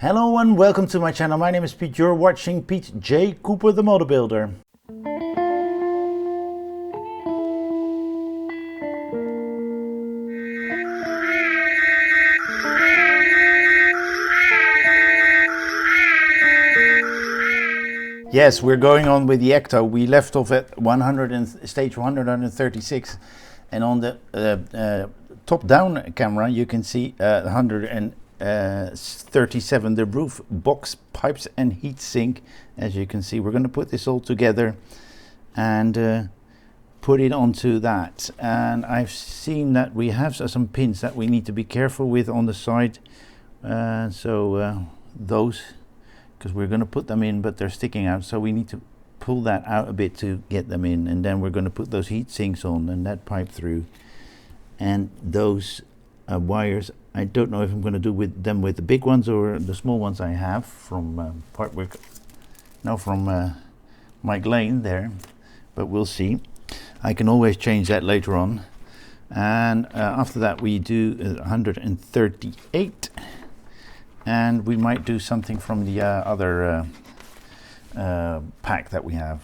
Hello and welcome to my channel. My name is Pete. You're watching PeteJCooper the Motor Builder. Yes, we're going on with the Ecto. We left off at stage 136, and on the top-down camera you can see 137, the roof box, pipes and heat sink. As you can see, we're going to put this all together and put it onto that. And I've seen that we have some pins that we need to be careful with on the side, those, because we're going to put them in but they're sticking out, so we need to pull that out a bit to get them in, and then we're going to put those heat sinks on and that pipe through, and those wires. I don't know if I'm going to do with them with the big ones or the small ones I have from Partwork, no, from Mike Lane there, but we'll see. I can always change that later on. And after that we do 138, and we might do something from the other pack that we have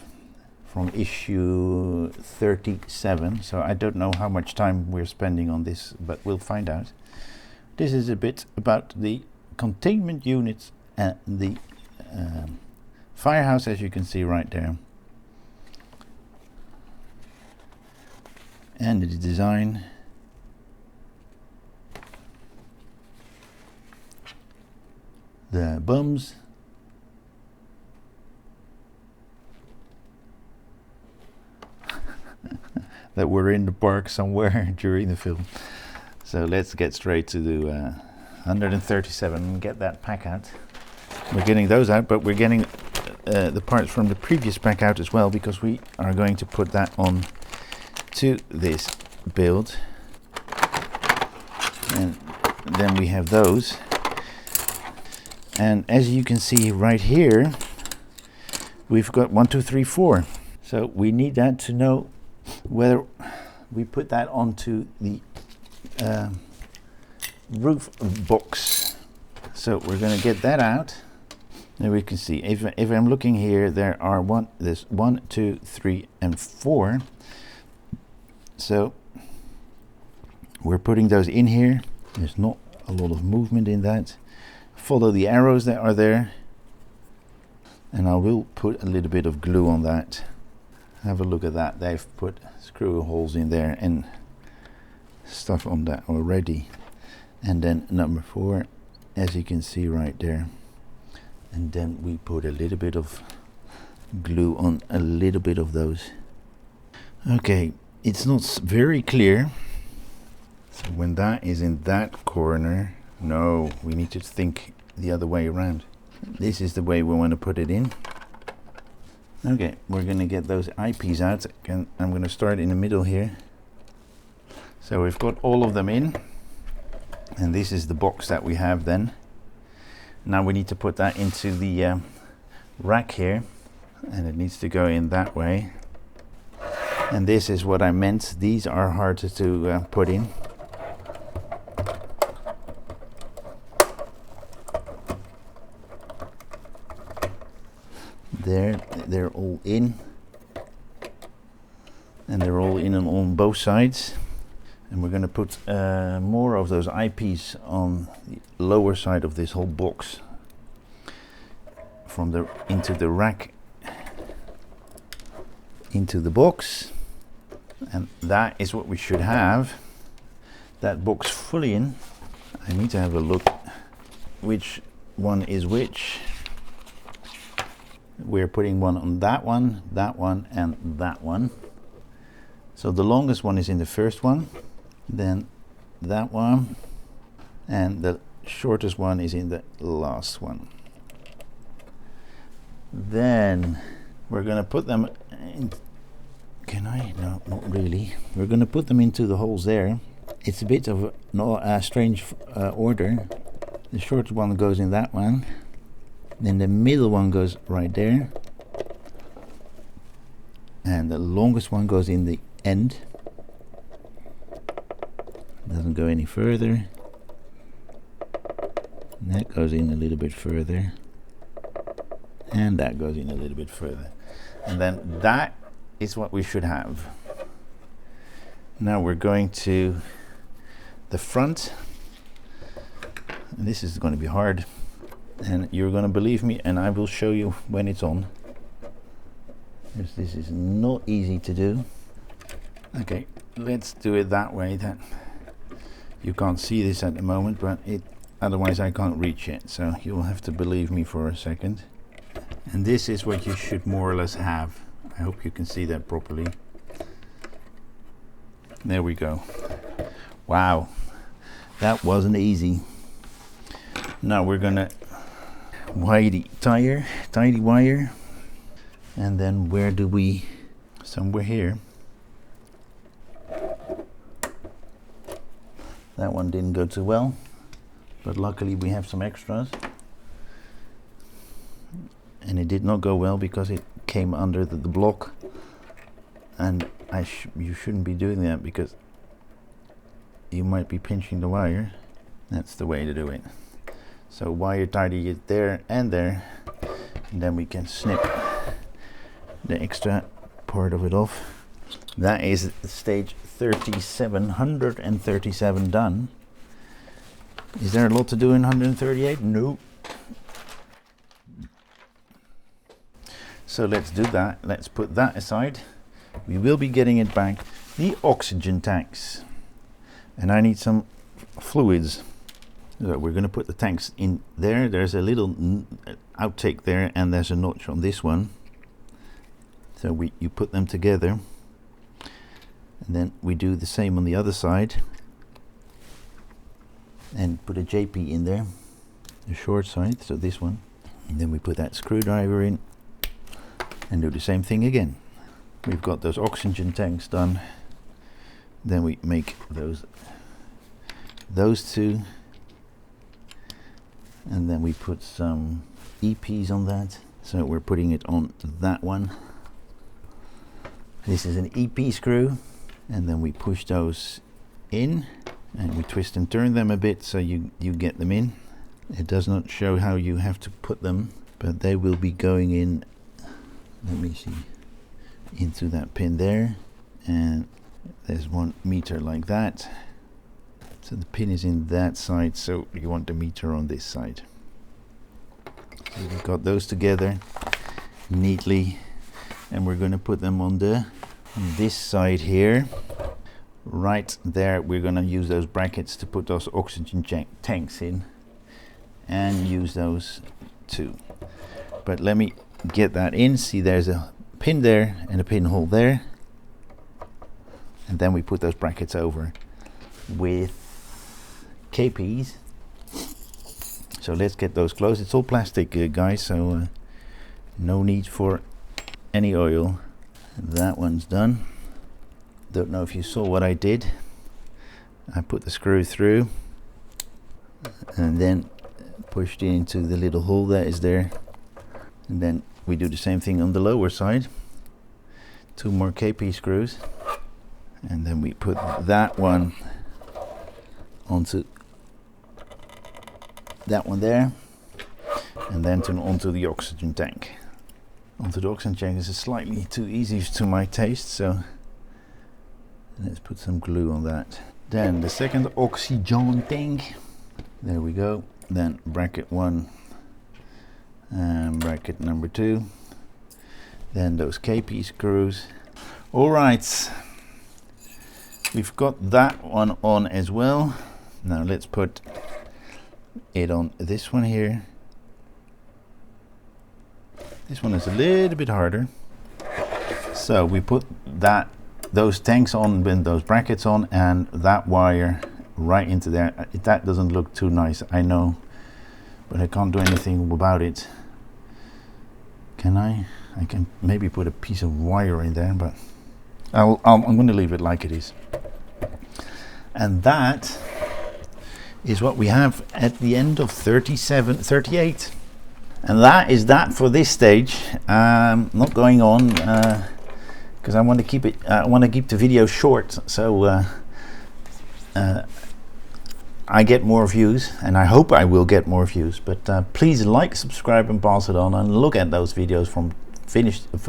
from issue 37. So I don't know how much time we're spending on this, but we'll find out. This is a bit about the containment units and the firehouse, as you can see right there, and the design. The bums, that were in the park somewhere during the film. So let's get straight to the 137 and get that pack out. We're getting those out, but we're getting the parts from the previous pack out as well, because we are going to put that on to this build. And then we have those. And as you can see right here, we've got 1, 2, 3, 4. So we need that to know whether we put that onto the roof box. So we're going to get that out. Now we can see, if I'm looking here, there's 1, 2, 3, and 4. So we're putting those in here. There's not a lot of movement in that. Follow the arrows that are there, and I will put a little bit of glue on that. Have a look at that. They've put screw holes in there and stuff on that already. And then number 4, as you can see right there, and then we put a little bit of glue on a little bit of those. Okay, it's not very clear. So when that is in that corner, no, we need to think the other way around. This is the way we want to put it in. Okay, we're going to get those eyepiece out, and I'm going to start in the middle here. So we've got all of them in, and this is the box that we have then. Now we need to put that into the rack here, and it needs to go in that way. And this is what I meant. These are harder to put in. They're all in, and they're all in and on both sides. And we're going to put more of those eyepiece on the lower side of this whole box, from the into the rack, into the box, and that is what we should have. That box fully in. I need to have a look which one is which. We're putting one on that one, and that one. So the longest one is in the first one, then that one, and the shortest one is in the last one. Then we're going to put them in. Can I? No, not really. We're going to put them into the holes there. It's a bit of a strange order. The shortest one goes in that one. Then the middle one goes right there, and the longest one goes in the end. Doesn't go any further. And that goes in a little bit further, and that goes in a little bit further, and then that is what we should have. Now we're going to the front, and this is going to be hard, and you're going to believe me, and I will show you when it's on, because this is not easy to do. Okay, let's do it that way. That you can't see this at the moment, but otherwise I can't reach it, so you'll have to believe me for a second. And this is what you should more or less have. I hope you can see that properly. There we go. Wow, that wasn't easy. Now we're gonna tidy wire, and then where do we? Somewhere here. That one didn't go too well, but luckily we have some extras. And it did not go well because it came under the block, and you shouldn't be doing that because you might be pinching the wire. That's the way to do it. So wire tidy it there and there, and then we can snip the extra part of it off. That is stage 3737 done. Is there a lot to do in 138? No. So let's do that. Let's put that aside. We will be getting it back. The oxygen tanks. And I need some fluids. So we're going to put the tanks in there. There's a little outtake there, and there's a notch on this one. So you put them together. And then we do the same on the other side. And put a JP in there. The short side, so this one. And then we put that screwdriver in. And do the same thing again. We've got those oxygen tanks done. Then we make those two, and then we put some EPs on that. So we're putting it on that one. This is an EP screw, and then we push those in, and we twist and turn them a bit so you get them in. It does not show how you have to put them, but they will be going in. Let me see, into that pin there, and there's 1 meter like that. So the pin is in that side, so you want the meter on this side. So we've got those together neatly, and we're going to put them on this side here. Right there, we're going to use those brackets to put those oxygen tanks in, and use those too. But let me get that in. See, there's a pin there and a pinhole there, and then we put those brackets over with KPs. So let's get those closed. It's all plastic, guys, so no need for any oil. That one's done. Don't know if you saw what I did. I put the screw through and then pushed it into the little hole that is there, and then we do the same thing on the lower side. 2 more KP screws, and then we put that one onto that one there, and then onto the oxygen tank. Onto the oxygen tank is slightly too easy to my taste, so let's put some glue on that. Then the second oxygen tank. There we go. Then bracket 1 and bracket number 2. Then those KP screws. All right, we've got that one on as well. Now let's put it on this one here. This one is a little bit harder. So we put those tanks on with those brackets on, and that wire right into there. That doesn't look too nice, I know, but I can't do anything about it. Can I? I can maybe put a piece of wire in there, but I'm going to leave it like it is. And that is what we have at the end of 38. And that is that for this stage. Not going on because I want to keep it. I want to keep the video short. So I get more views, and I hope I will get more views. But please like, subscribe, and pass it on, and look at those videos from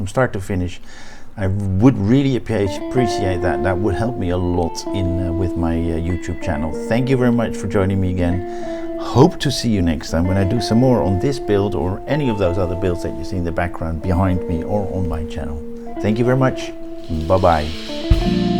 start to finish. I would really appreciate that. That would help me a lot in with my YouTube channel. Thank you very much for joining me again. Hope to see you next time when I do some more on this build or any of those other builds that you see in the background behind me or on my channel. Thank you very much. Bye bye.